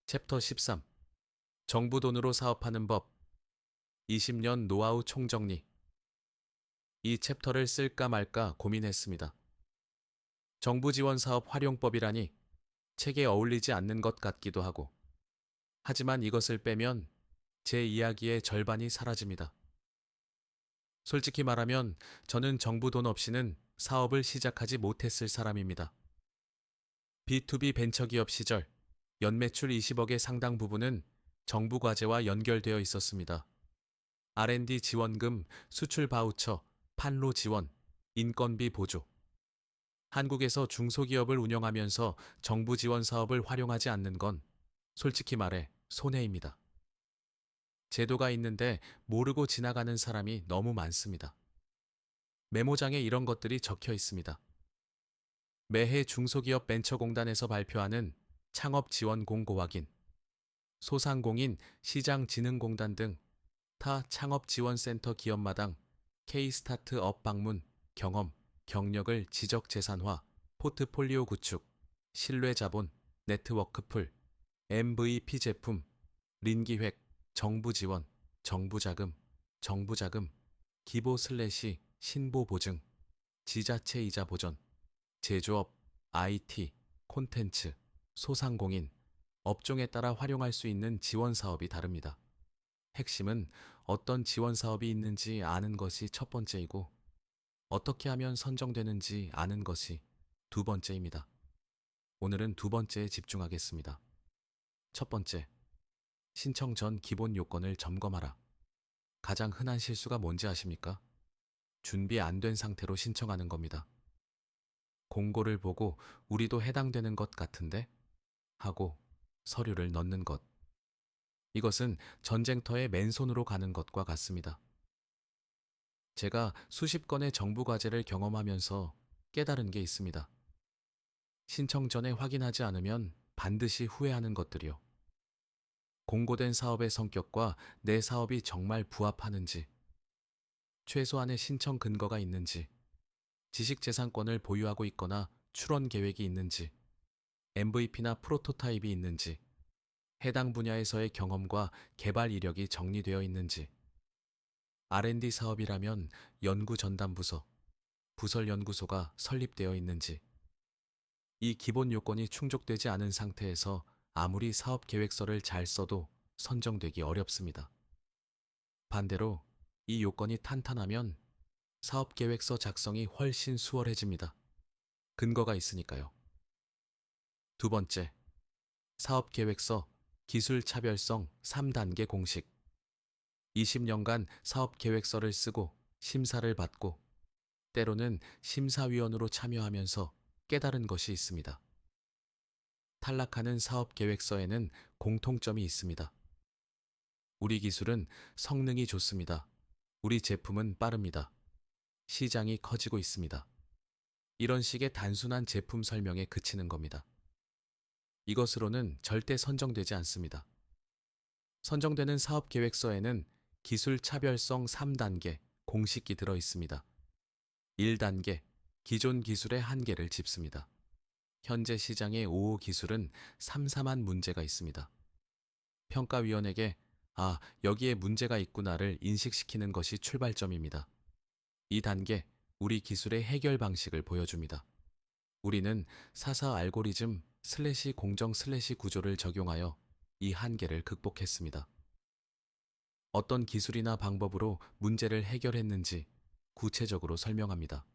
챕터 13. 정부 돈으로 사업하는 법. 20년 노하우 총정리. 이 챕터를 쓸까 말까 고민했습니다. 정부 지원 사업 활용법이라니 책에 어울리지 않는 것 같기도 하고. 하지만 이것을 빼면 제 이야기의 절반이 사라집니다. 솔직히 말하면 저는 정부 돈 없이는 사업을 시작하지 못했을 사람입니다. B2B 벤처기업 시절 연매출 20억의 상당 부분은 정부 과제와 연결되어 있었습니다. R&D 지원금, 수출 바우처, 판로 지원, 인건비 보조. 한국에서 중소기업을 운영하면서 정부 지원 사업을 활용하지 않는 건 솔직히 말해 손해입니다. 제도가 있는데 모르고 지나가는 사람이 너무 많습니다. 메모장에 이런 것들이 적혀 있습니다. 매해 중소기업 벤처공단에서 발표하는 창업 지원 공고 확인, 소상공인 시장진흥공단 등 타 창업지원센터 기업마당 K-스타트업 방문, 경험, 경력을 지적재산화, 포트폴리오 구축, 신뢰자본, 네트워크풀, MVP 제품, 린기획, 정부지원, 정부자금, 기보/신보 보증, 지자체 이자 보전, 제조업, IT, 콘텐츠, 소상공인, 업종에 따라 활용할 수 있는 지원 사업이 다릅니다. 핵심은 어떤 지원 사업이 있는지 아는 것이 첫 번째이고, 어떻게 하면 선정되는지 아는 것이 두 번째입니다. 오늘은 두 번째에 집중하겠습니다. 첫 번째, 신청 전 기본 요건을 점검하라. 가장 흔한 실수가 뭔지 아십니까? 준비 안 된 상태로 신청하는 겁니다. 공고를 보고 우리도 해당되는 것 같은데? 하고 서류를 넣는 것. 이것은 전쟁터에 맨손으로 가는 것과 같습니다. 제가 수십 건의 정부 과제를 경험하면서 깨달은 게 있습니다. 신청 전에 확인하지 않으면 반드시 후회하는 것들이요. 공고된 사업의 성격과 내 사업이 정말 부합하는지, 최소한의 신청 근거가 있는지, 지식재산권을 보유하고 있거나 출원 계획이 있는지, MVP나 프로토타입이 있는지, 해당 분야에서의 경험과 개발 이력이 정리되어 있는지, R&D 사업이라면 연구전담부서, 부설연구소가 설립되어 있는지, 이 기본 요건이 충족되지 않은 상태에서 아무리 사업 계획서를 잘 써도 선정되기 어렵습니다. 반대로 이 요건이 탄탄하면 사업 계획서 작성이 훨씬 수월해집니다. 근거가 있으니까요. 두 번째, 사업 계획서 기술 차별성 3단계 공식. 20년간 사업 계획서를 쓰고 심사를 받고 때로는 심사위원으로 참여하면서 깨달은 것이 있습니다. 탈락하는 사업 계획서에는 공통점이 있습니다. 우리 기술은 성능이 좋습니다. 우리 제품은 빠릅니다. 시장이 커지고 있습니다. 이런 식의 단순한 제품 설명에 그치는 겁니다. 이것으로는 절대 선정되지 않습니다. 선정되는 사업 계획서에는 기술 차별성 3단계 공식이 들어 있습니다. 1단계, 기존 기술의 한계를 짚습니다. 현재 시장의 5호 기술은 삼삼한 문제가 있습니다. 평가위원에게 여기에 문제가 있구나를 인식시키는 것이 출발점입니다. 2단계, 우리 기술의 해결 방식을 보여줍니다. 우리는 사사 알고리즘 공정 구조를 적용하여 이 한계를 극복했습니다. 어떤 기술이나 방법으로 문제를 해결했는지 구체적으로 설명합니다.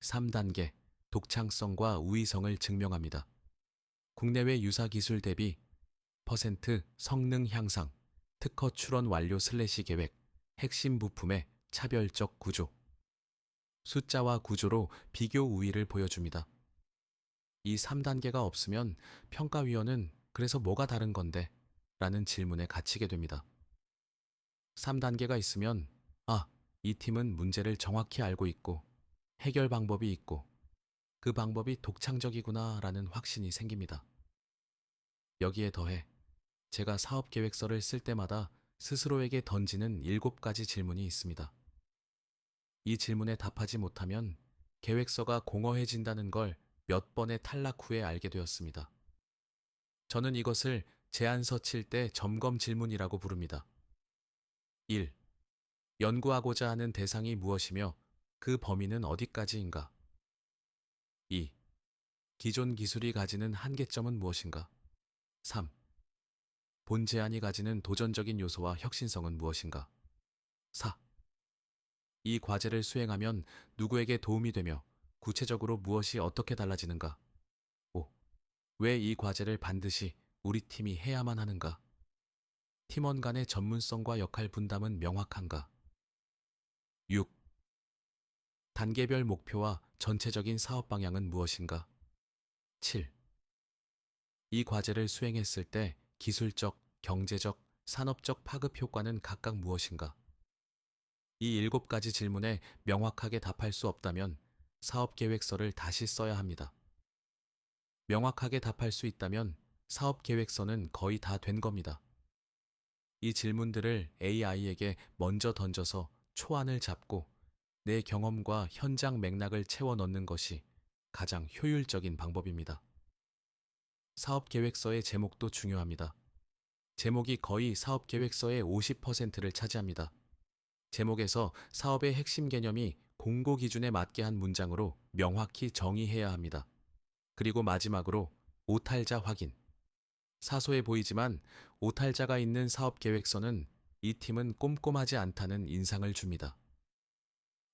3단계, 독창성과 우위성을 증명합니다. 국내외 유사 기술 대비 성능 향상, 특허 출원 완료 계획, 핵심 부품의 차별적 구조, 숫자와 구조로 비교 우위를 보여줍니다. 이 3단계가 없으면 평가위원은 그래서 뭐가 다른 건데? 라는 질문에 갇히게 됩니다. 3단계가 있으면 이 팀은 문제를 정확히 알고 있고 해결 방법이 있고 그 방법이 독창적이구나 라는 확신이 생깁니다. 여기에 더해 제가 사업 계획서를 쓸 때마다 스스로에게 던지는 7가지 질문이 있습니다. 이 질문에 답하지 못하면 계획서가 공허해진다는 걸 몇 번의 탈락 후에 알게 되었습니다. 저는 이것을 제안서 칠 때 점검 질문이라고 부릅니다. 1. 연구하고자 하는 대상이 무엇이며 그 범위는 어디까지인가? 2. 기존 기술이 가지는 한계점은 무엇인가? 3. 본 제안이 가지는 도전적인 요소와 혁신성은 무엇인가? 4. 이 과제를 수행하면 누구에게 도움이 되며 구체적으로 무엇이 어떻게 달라지는가? 5. 왜 이 과제를 반드시 우리 팀이 해야만 하는가? 팀원 간의 전문성과 역할 분담은 명확한가? 6. 단계별 목표와 전체적인 사업 방향은 무엇인가? 7. 이 과제를 수행했을 때 기술적, 경제적, 산업적 파급 효과는 각각 무엇인가? 이 7가지 질문에 명확하게 답할 수 없다면 사업 계획서를 다시 써야 합니다. 명확하게 답할 수 있다면 사업 계획서는 거의 다 된 겁니다. 이 질문들을 AI에게 먼저 던져서 초안을 잡고 내 경험과 현장 맥락을 채워 넣는 것이 가장 효율적인 방법입니다. 사업 계획서의 제목도 중요합니다. 제목이 거의 사업 계획서의 50%를 차지합니다. 제목에서 사업의 핵심 개념이 공고 기준에 맞게 한 문장으로 명확히 정의해야 합니다. 그리고 마지막으로 오탈자 확인. 사소해 보이지만 오탈자가 있는 사업 계획서는 이 팀은 꼼꼼하지 않다는 인상을 줍니다.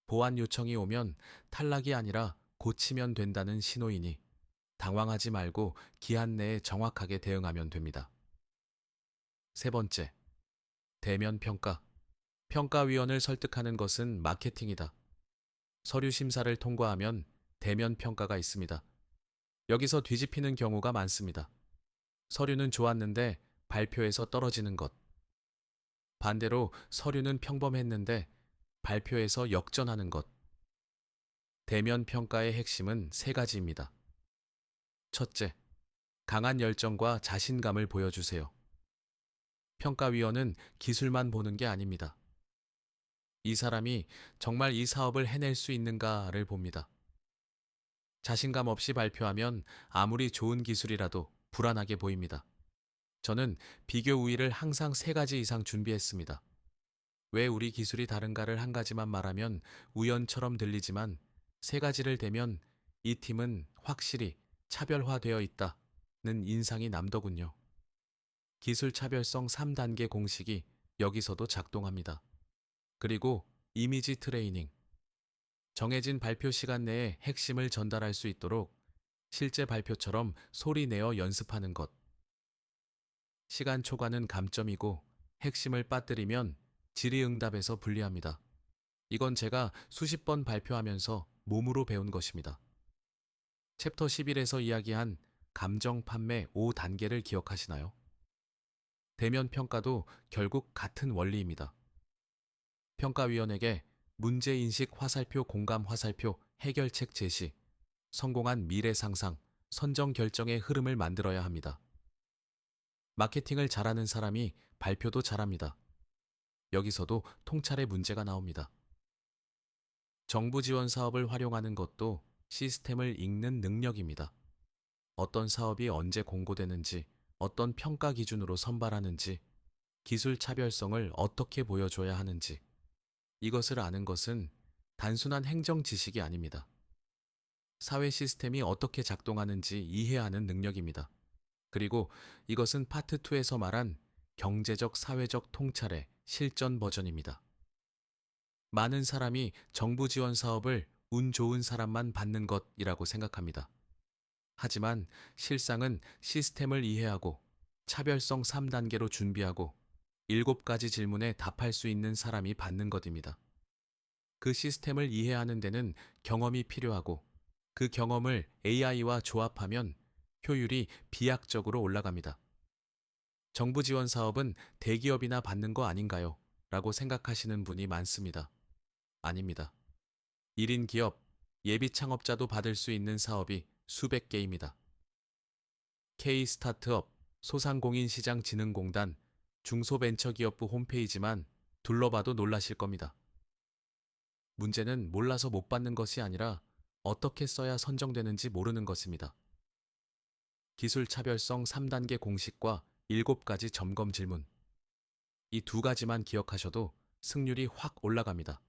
보완 요청이 오면 탈락이 아니라 고치면 된다는 신호이니 당황하지 말고 기한 내에 정확하게 대응하면 됩니다. 세 번째, 대면 평가. 평가위원을 설득하는 것은 마케팅이다. 서류 심사를 통과하면 대면 평가가 있습니다. 여기서 뒤집히는 경우가 많습니다. 서류는 좋았는데 발표에서 떨어지는 것. 반대로 서류는 평범했는데 발표에서 역전하는 것. 대면 평가의 핵심은 3가지입니다. 첫째, 강한 열정과 자신감을 보여주세요. 평가위원은 기술만 보는 게 아닙니다. 이 사람이 정말 이 사업을 해낼 수 있는가를 봅니다. 자신감 없이 발표하면 아무리 좋은 기술이라도 불안하게 보입니다. 저는 비교 우위를 항상 3가지 이상 준비했습니다. 왜 우리 기술이 다른가를 한 가지만 말하면 우연처럼 들리지만 3가지를 대면 이 팀은 확실히 차별화되어 있다는 인상이 남더군요. 기술 차별성 3단계 공식이 여기서도 작동합니다. 그리고 이미지 트레이닝. 정해진 발표 시간 내에 핵심을 전달할 수 있도록 실제 발표처럼 소리 내어 연습하는 것. 시간 초과는 감점이고 핵심을 빠뜨리면 질의응답에서 불리합니다. 이건 제가 수십 번 발표하면서 몸으로 배운 것입니다. 챕터 11에서 이야기한 감정 판매 5단계를 기억하시나요? 대면 평가도 결국 같은 원리입니다. 평가위원에게 문제인식 화살표, 공감 화살표, 해결책 제시, 성공한 미래 상상, 선정 결정의 흐름을 만들어야 합니다. 마케팅을 잘하는 사람이 발표도 잘합니다. 여기서도 통찰의 문제가 나옵니다. 정부 지원 사업을 활용하는 것도 시스템을 읽는 능력입니다. 어떤 사업이 언제 공고되는지, 어떤 평가 기준으로 선발하는지, 기술 차별성을 어떻게 보여줘야 하는지, 이것을 아는 것은 단순한 행정 지식이 아닙니다. 사회 시스템이 어떻게 작동하는지 이해하는 능력입니다. 그리고 이것은 파트 2에서 말한 경제적 사회적 통찰의 실전 버전입니다. 많은 사람이 정부 지원 사업을 운 좋은 사람만 받는 것이라고 생각합니다. 하지만 실상은 시스템을 이해하고 차별성 3단계로 준비하고 7가지 질문에 답할 수 있는 사람이 받는 것입니다. 그 시스템을 이해하는 데는 경험이 필요하고 그 경험을 AI와 조합하면 효율이 비약적으로 올라갑니다. 정부 지원 사업은 대기업이나 받는 거 아닌가요? 라고 생각하시는 분이 많습니다. 아닙니다. 1인 기업, 예비 창업자도 받을 수 있는 사업이 수백 개입니다. K-스타트업, 소상공인시장진흥공단, 중소벤처기업부 홈페이지만 둘러봐도 놀라실 겁니다. 문제는 몰라서 못 받는 것이 아니라 어떻게 써야 선정되는지 모르는 것입니다. 기술 차별성 3단계 공식과 7가지 점검 질문. 이 두 가지만 기억하셔도 승률이 확 올라갑니다.